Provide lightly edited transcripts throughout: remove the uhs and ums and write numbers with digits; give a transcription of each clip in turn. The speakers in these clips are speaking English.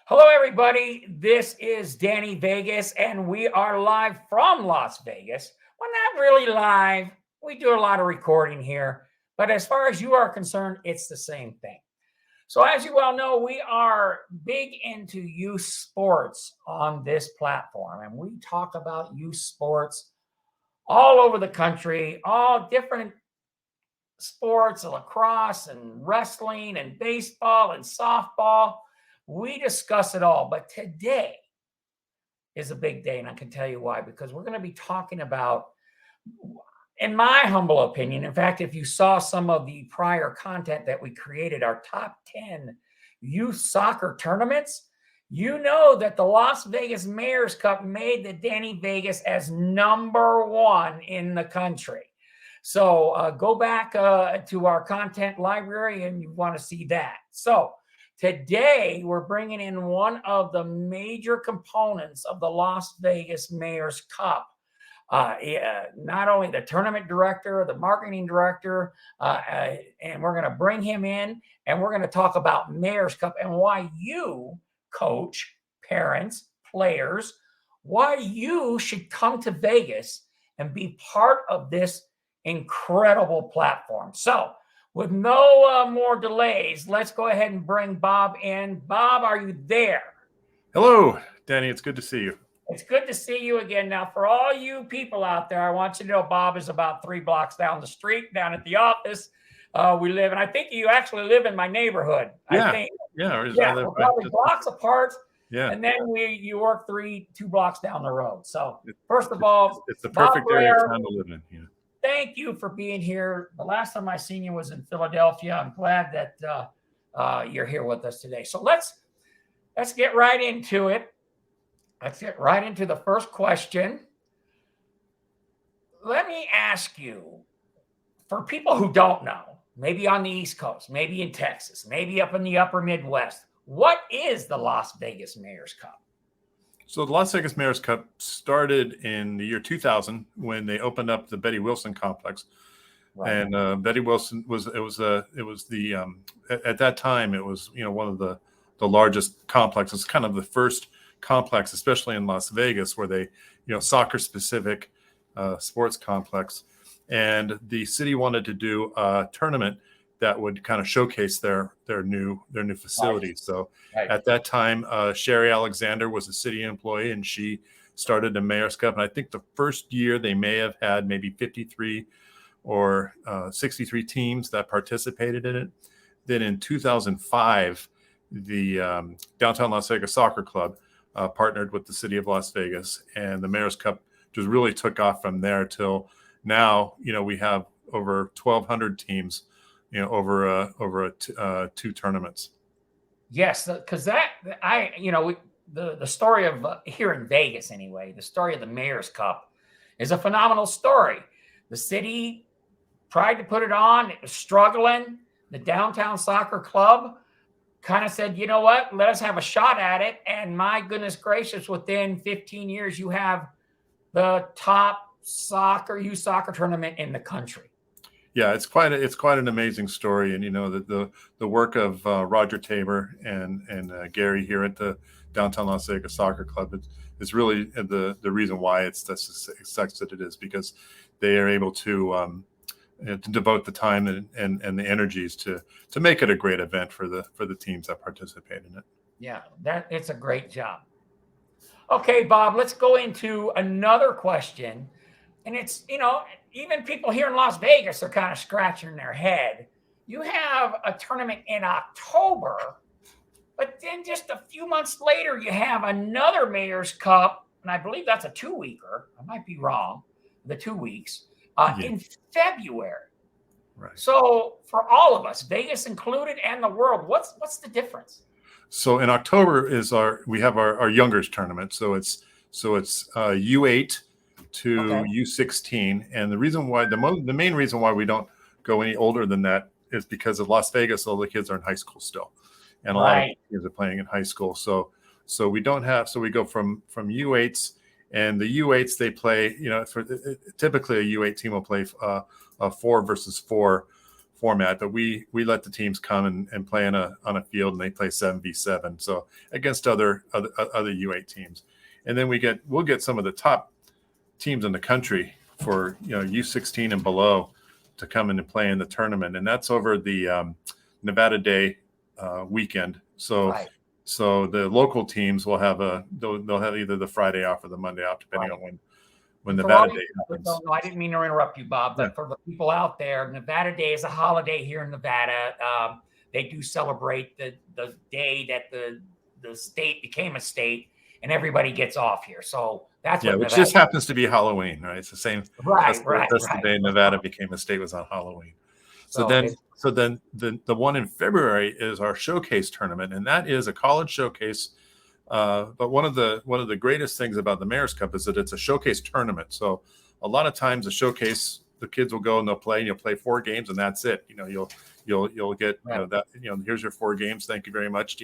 Hello, everybody. This is Danny Vegas, and we are live from Las Vegas. Well, not really live. We do a lot of recording here, but as far as you are concerned, it's the same thing. So, as you well know, we are big into youth sports on this platform, and we talk about youth sports all over the country, all different sports, lacrosse and wrestling and baseball and softball. We discuss it all. But today is a big day, and I can tell you why, because we're going to be talking about, in my humble opinion, in fact, if you saw some of the prior content that we created, our top 10 youth soccer tournaments, you know that the Las Vegas Mayor's Cup made the Danny Vegas as number one in the country. So go back to our content library and you want to see that. So today we're bringing in one of the major components of the Las Vegas Mayor's Cup. Not only the tournament director, the marketing director, and we're going to bring him in and we're going to talk about Mayor's Cup and why you, coach, parents, players, why you should come to Vegas and be part of this incredible platform. So with no more delays, let's go ahead and bring Bob in. Bob, are you there? Hello, Danny. It's good to see you. It's good to see you again. Now, for all you people out there, I want you to know Bob is about 3 blocks down the street, down at the office. We live, and I think you actually live in my neighborhood. Yeah, I think. yeah. We're probably blocks apart. Yeah. And then you work 2 blocks down the road. So first of all, it's the perfect Bob area Briare, of town to live in. Yeah. Thank you for being here. The last time I seen you was in Philadelphia. I'm glad that you're here with us today. So let's get right into it. Let's get right into the first question. Let me ask you, for people who don't know, maybe on the East Coast, maybe in Texas, maybe up in the upper Midwest, what is the Las Vegas Mayor's Cup? So the Las Vegas Mayor's Cup started in the year 2000 when they opened up the Betty Wilson complex. Right. And Betty Wilson at that time it was one of the largest complexes, kind of the first complex, especially in Las Vegas, where they soccer specific sports complex, and the city wanted to do a tournament that would kind of showcase their new facility. Right. So at that time, Sherry Alexander was a city employee, and she started the Mayor's Cup. And I think the first year they may have had maybe 53 or 63 teams that participated in it. Then in 2005, the Downtown Las Vegas Soccer Club partnered with the city of Las Vegas, and the Mayor's Cup just really took off from there till now. We have over 1,200 teams. Over 2 tournaments. Yes, because the story of here in Vegas anyway, the story of the Mayor's Cup is a phenomenal story. The city tried to put it on; it was struggling. The Downtown Soccer Club kind of said, "You know what? Let us have a shot at it." And my goodness gracious, within 15 years, you have the top youth soccer tournament in the country. Yeah, it's quite an amazing story, and the work of Roger Tabor and Gary here at the Downtown Las Vegas Soccer Club is really the reason why it's the success that it is, because they are able to devote the time and the energies to make it a great event for the teams that participate in it. Yeah, it's a great job. Okay, Bob, let's go into another question, and it's even people here in Las Vegas are kind of scratching their head. You have a tournament in October, but then just a few months later, you have another Mayor's Cup, and I believe that's a 2-weeker. I might be wrong, the 2 weeks, in February. Right. So for all of us, Vegas included, and the world, what's the difference? So in October we have our youngers tournament. So it's U8 to U16, and the reason why the main reason why we don't go any older than that is because of Las Vegas. All the kids are in high school still, and a lot of kids are playing in high school. So we don't have. So we go from U8s, and the U8s they play. Typically a U8 team will play a 4 versus 4 format, but we let the teams come and play on a field, and they play 7v7, so against other U8 teams. And then we'll get some of the top teams in the country for U16 and below to come in and play in the tournament, and that's over the Nevada Day weekend. So Right. so the local teams will have they'll have either the Friday off or the Monday off, depending on when For Nevada all Day you people happens. that don't know, I didn't mean to interrupt you, Bob, but Yeah. for the people out there, Nevada Day is a holiday here in Nevada. They do celebrate the day that the state became a state, and everybody gets off here. So that's Yeah, what which Nevada. just happens to be Halloween, right? It's the same. That's the day Nevada became a state, was on Halloween. So then the one in February is our showcase tournament, and that is a college showcase. But one of the greatest things about the Mayor's Cup is that it's a showcase tournament. So a lot of times the showcase, the kids will go and they'll play, and you'll play 4 games, and that's it. You'll get here's your 4 games. Thank you very much.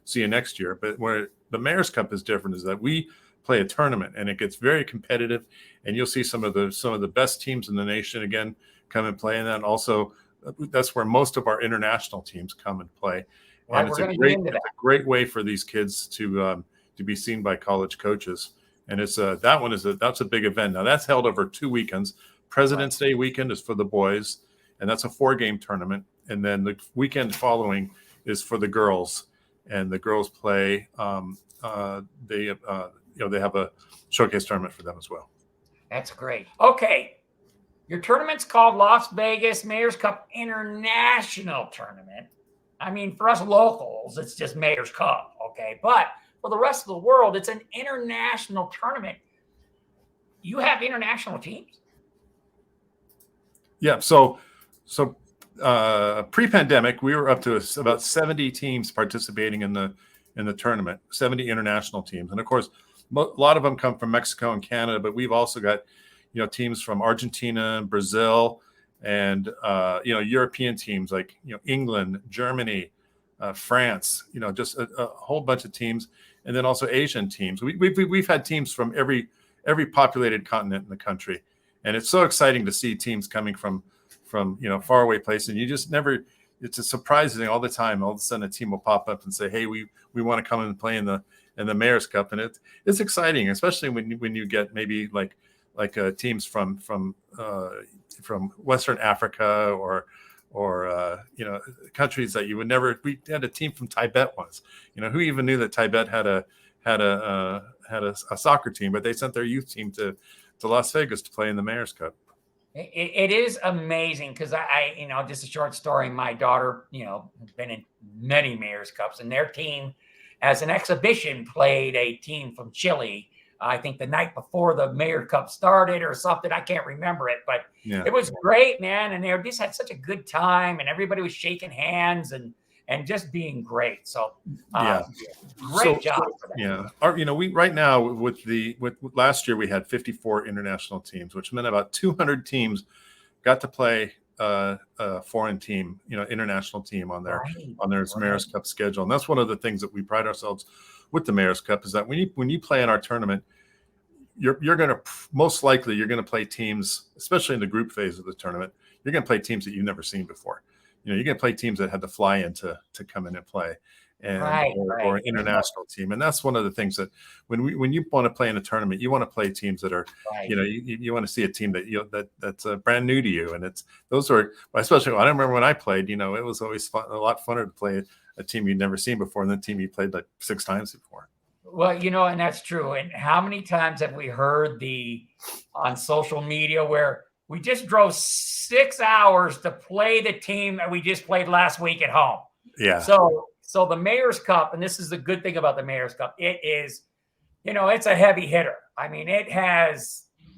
See you next year. But where the Mayor's Cup is different is that we play a tournament, and it gets very competitive, and you'll see some of the best teams in the nation again come and play. And then also that's where most of our international teams come and play. Right, And it's a great way for these kids to be seen by college coaches. And it's that's a big event. Now that's held over 2 weekends. President's Day weekend is for the boys, and that's a 4-game tournament. And then the weekend following is for the girls, and the girls play. They have a showcase tournament for them as well. That's great. Okay, your tournament's called Las Vegas Mayor's Cup International Tournament. I mean, for us locals, it's just Mayor's Cup, okay? But for the rest of the world, it's an international tournament. You have international teams? Yeah. So pre-pandemic, we were up to about 70 teams participating in the tournament, 70 international teams, and of course, a lot of them come from Mexico and Canada. But we've also got teams from Argentina, Brazil, and European teams like England, Germany, France, just a whole bunch of teams, and then also Asian teams. We've had teams from every populated continent in the country, and it's so exciting to see teams coming from faraway places. And you just never. It's a surprising all the time. All of a sudden, a team will pop up and say, "Hey, we want to come and play in the Mayor's Cup," and it's exciting, especially when you get maybe like teams from Western Africa or countries that you would never. We had a team from Tibet once. Who even knew that Tibet had a soccer team, but they sent their youth team to Las Vegas to play in the Mayor's Cup. It is amazing because I just a short story. My daughter, has been in many Mayor's Cups, and their team, as an exhibition, played a team from Chile. I think the night before the Mayor Cup started or something. I can't remember it, but It was great, man. And they just had such a good time, and everybody was shaking hands and just being great. So great job for that. Yeah. We right now with last year we had 54 international teams, which meant about 200 teams got to play a foreign team, international team on their Mayor's Cup schedule. And that's one of the things that we pride ourselves with the Mayor's Cup is that when you play in our tournament, you're going to most likely you're going to play teams, especially in the group phase of the tournament. You're going to play teams that you've never seen before. You're going to play teams that had to fly in to come in and play, or an international team. And that's one of the things that when you want to play in a tournament, you want to play teams that are, you want to see a team that that's brand new to you. And especially I remember when I played, it was always fun, a lot funner to play a team you'd never seen before than the team you played like 6 times before. Well, and that's true. And how many times have we heard on social media where we just drove 6 hours to play the team that we just played last week at home? Yeah. So the Mayor's Cup, and this is the good thing about the Mayor's Cup, it is, it's a heavy hitter. I mean,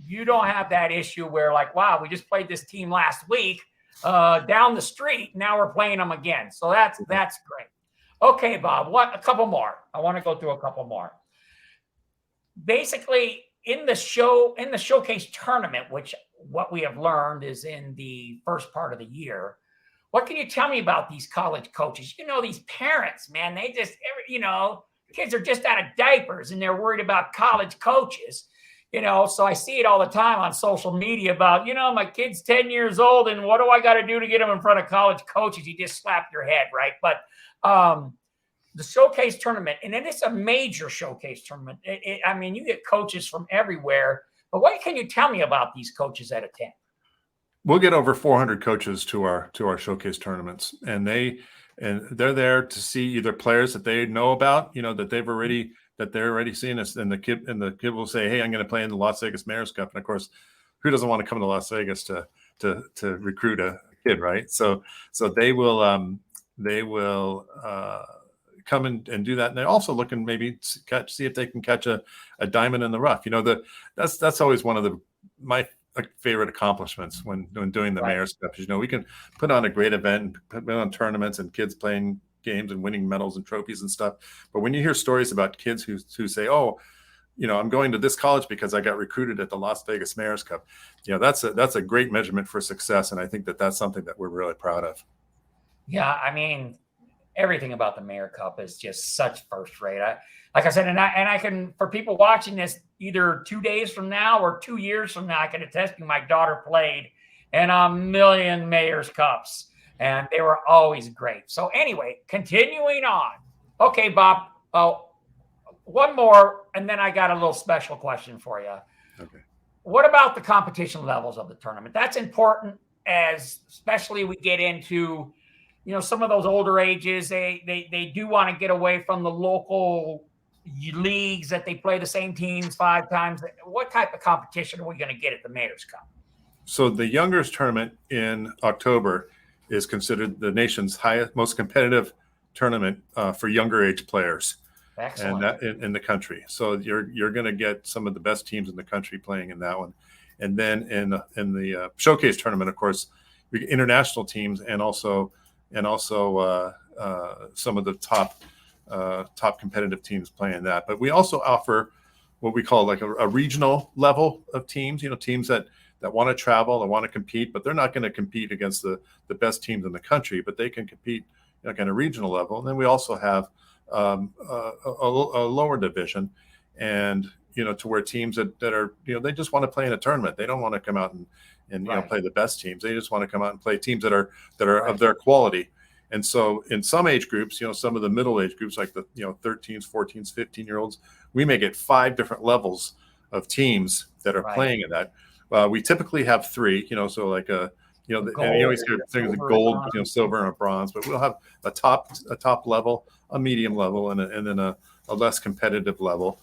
you don't have that issue where like, wow, we just played this team last week down the street. Now we're playing them again. So that's great. Okay, Bob, a couple more. I want to go through a couple more. Basically, in the showcase tournament, which what we have learned is in the first part of the year, what can you tell me about these college coaches? These parents, man, they just, kids are just out of diapers and they're worried about college coaches. So I see it all the time on social media about, my kid's 10 years old and what do I got to do to get him in front of college coaches? You just slap your head, right? But the showcase tournament, and then it's a major showcase tournament. I mean, you get coaches from everywhere, but what can you tell me about these coaches that attend? We'll get over 400 coaches to our showcase tournaments, and they're there to see either players that they know about, that they're already seeing us, and the kid will say, "Hey, I'm going to play in the Las Vegas Mayor's Cup," and of course, who doesn't want to come to Las Vegas to recruit a kid, right? So they will come and do that, and they're also looking maybe see if they can catch a diamond in the rough. That's always one of my favorite accomplishments when doing the Mayor's Cup. We can put on a great event and put on tournaments and kids playing games and winning medals and trophies and stuff. But when you hear stories about kids who say, "Oh, I'm going to this college because I got recruited at the Las Vegas Mayor's Cup," that's a great measurement for success, and I think that's something that we're really proud of. Yeah, I mean, everything about the Mayor Cup is just such first rate. Like I said, and I can, for people watching this, either 2 days from now or 2 years from now, I can attest to my daughter played in a million Mayor's Cups, and they were always great. So anyway, continuing on. Okay, Bob. Oh, one more, and then I got a little special question for you. Okay. What about the competition levels of the tournament? That's important, especially we get into some of those older ages. They do want to get away from the local leagues that they play the same teams 5 times. What type of competition are we going to get at the Mayor's Cup? So the Youngers tournament in October is considered the nation's most competitive tournament for younger age players. Excellent. And that in the country. So you're going to get some of the best teams in the country playing in that one. And then in the showcase tournament, of course, we get international teams and also some of the top competitive teams playing that. But we also offer what we call like a regional level of teams. Teams that want to travel and want to compete, but they're not going to compete against the best teams in the country, but they can compete like on a regional level. And then we also have a lower division, and to where teams that are they just want to play in a tournament. They don't want to come out and Right. play the best teams. They just want to come out and play teams that are right. of their quality. And so in some age groups, some of the middle age groups, like the 13s, 14s, 15-year-olds, we may get 5 different levels of teams that are Right. playing in that. We typically have 3, so like and you always hear things like gold, silver, and a bronze, but we'll have a top level, a medium level, and then a less competitive level,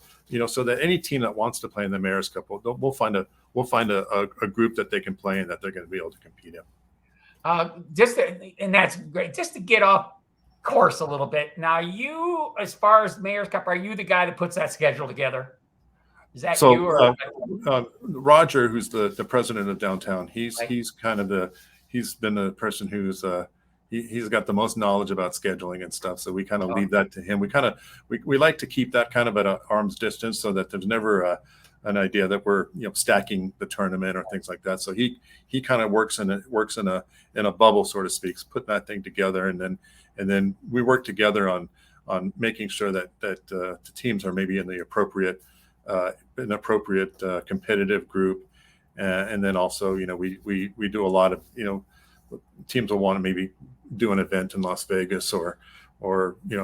so that any team that wants to play in the Mayor's Cup, we'll find a group that they can play in that they're going to be able to compete in. And that's great. Just to get off course a little bit. Now, you, as far as Mayor's Cup, are you the guy that puts that schedule together? Is that you or Roger, who's the president of downtown? He's kind of he's been the person who's he's got the most knowledge about scheduling and stuff. So we kind of leave that to him. We like to keep that kind of at an arm's distance so that there's never an idea that we're stacking the tournament or things like that. So he kind of works in a bubble, so to speak, putting that thing together, and then we work together on making sure that the teams are maybe in the appropriate competitive group, and then also we do a lot of teams will want to maybe do an event in Las Vegas or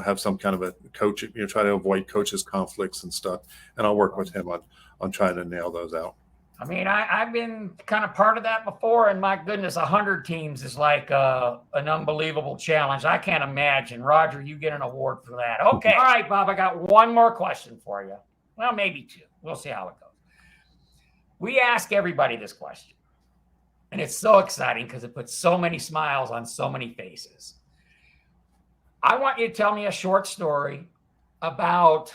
have some kind of a coach, try to avoid coaches conflicts and stuff, and I'll work with him on trying to nail those out. I mean, I've been kind of part of that before, and my goodness, 100 teams is like an unbelievable challenge. I can't imagine. Roger, you get an award for that. Okay. All right, Bob, I got one more question for you. Well, maybe 2. We'll see how it goes. We ask everybody this question, and it's so exciting because it puts so many smiles on so many faces. I want you to tell me a short story about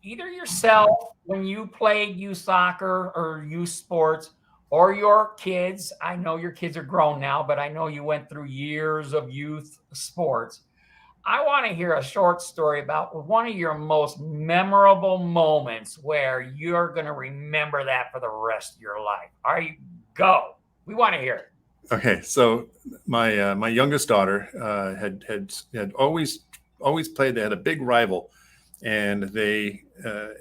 either yourself when you played youth soccer or youth sports, or your kids. I know your kids are grown now, but I know you went through years of youth sports. I want to hear a short story about one of your most memorable moments where you're going to remember that for the rest of your life. Go. We want to hear it. Okay, so my youngest daughter had always played. They had a big rival and they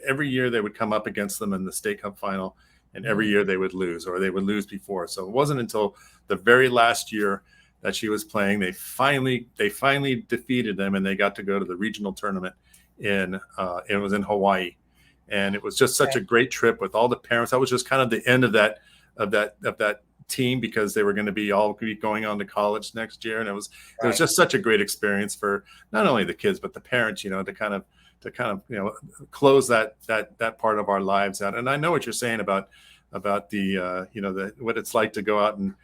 every year they would come up against them in the state cup final, and every year they would lose, or they would lose before. So it wasn't until the very last year that she was playing they finally defeated them, and they got to go to the regional tournament in it was in Hawaii, and it was just such a great trip with all the parents. That was just kind of the end of that team, because they were going to be all going on to college next year, and it was just such a great experience for not only the kids but the parents, to kind of close that part of our lives out. And I know what you're saying about the what it's like to go out and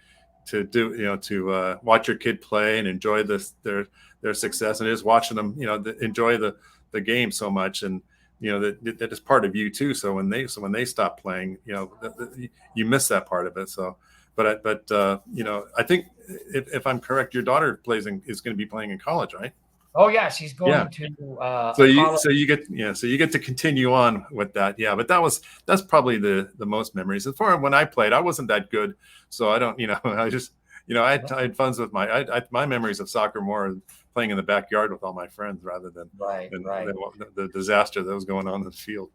to do to watch your kid play and enjoy their success, and just watching them enjoy the game so much, and that is part of you too. So when they stop playing, you miss that part of it. So but I think if I'm correct, your daughter is going to be playing in college, right? Oh yeah, she's going to. So you get to continue on with that. Yeah, but that's probably the most memories. As far as when I played, I wasn't that good, so I don't. I just I had fun with my memories of soccer more playing in the backyard with all my friends rather than the disaster that was going on in the field.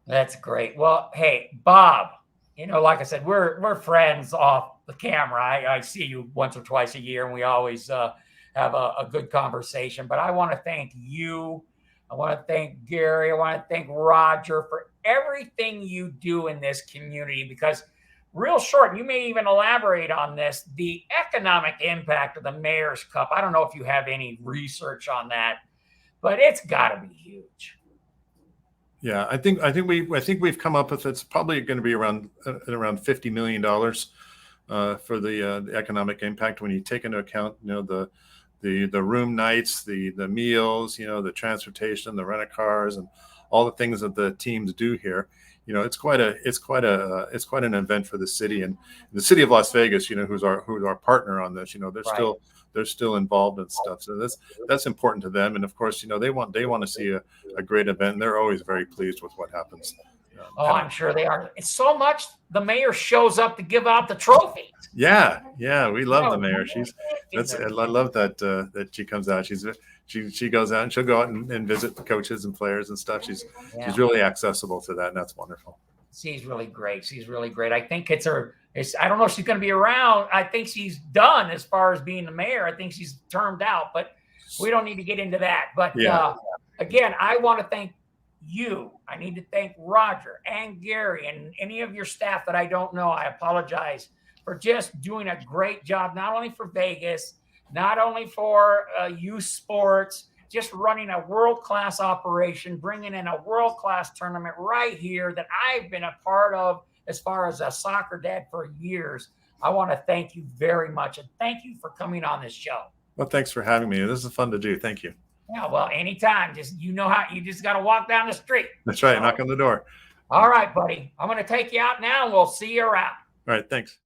That's great. Well, hey, Bob, like I said, we're friends off the camera. I see you once or twice a year, and we always have a good conversation. But I want to thank you. I want to thank Gary. I want to thank Roger for everything you do in this community, because real short, you may even elaborate on this, the economic impact of the Mayor's Cup. I don't know if you have any research on that, but it's got to be huge. Yeah, I think we've come up with, it's probably going to be around $50 million for the economic impact, when you take into account the room nights, the meals, the transportation, the rent a cars, and all the things that the teams do here. It's quite an event for the city, and the city of Las Vegas, who's our partner on this. They're still involved and stuff. So that's important to them. And of course, they want to see a great event, and they're always very pleased with what happens. I'm sure they are. It's so much the mayor shows up to give out the trophies. Yeah, we love the mayor. I love that she comes out. She goes out, and she'll go out and visit the coaches and players and stuff. She's really accessible to that, and that's wonderful. She's really great. I think I don't know if she's going to be around. I think she's done as far as being the mayor. I think she's termed out, but we don't need to get into that. But again, I want to thank you. I need to thank Roger and Gary and any of your staff that I don't know. I apologize for just doing a great job, not only for Vegas, not only for youth sports, just running a world-class operation, bringing in a world-class tournament right here that I've been a part of as far as a soccer dad for years. I want to thank you very much, and thank you for coming on this show. Well, thanks for having me. This is fun to do. Thank you. Yeah, well, anytime. You just got to walk down the street. That's right. Knock on the door. All right, buddy. I'm going to take you out now, and we'll see you around. All right. Thanks.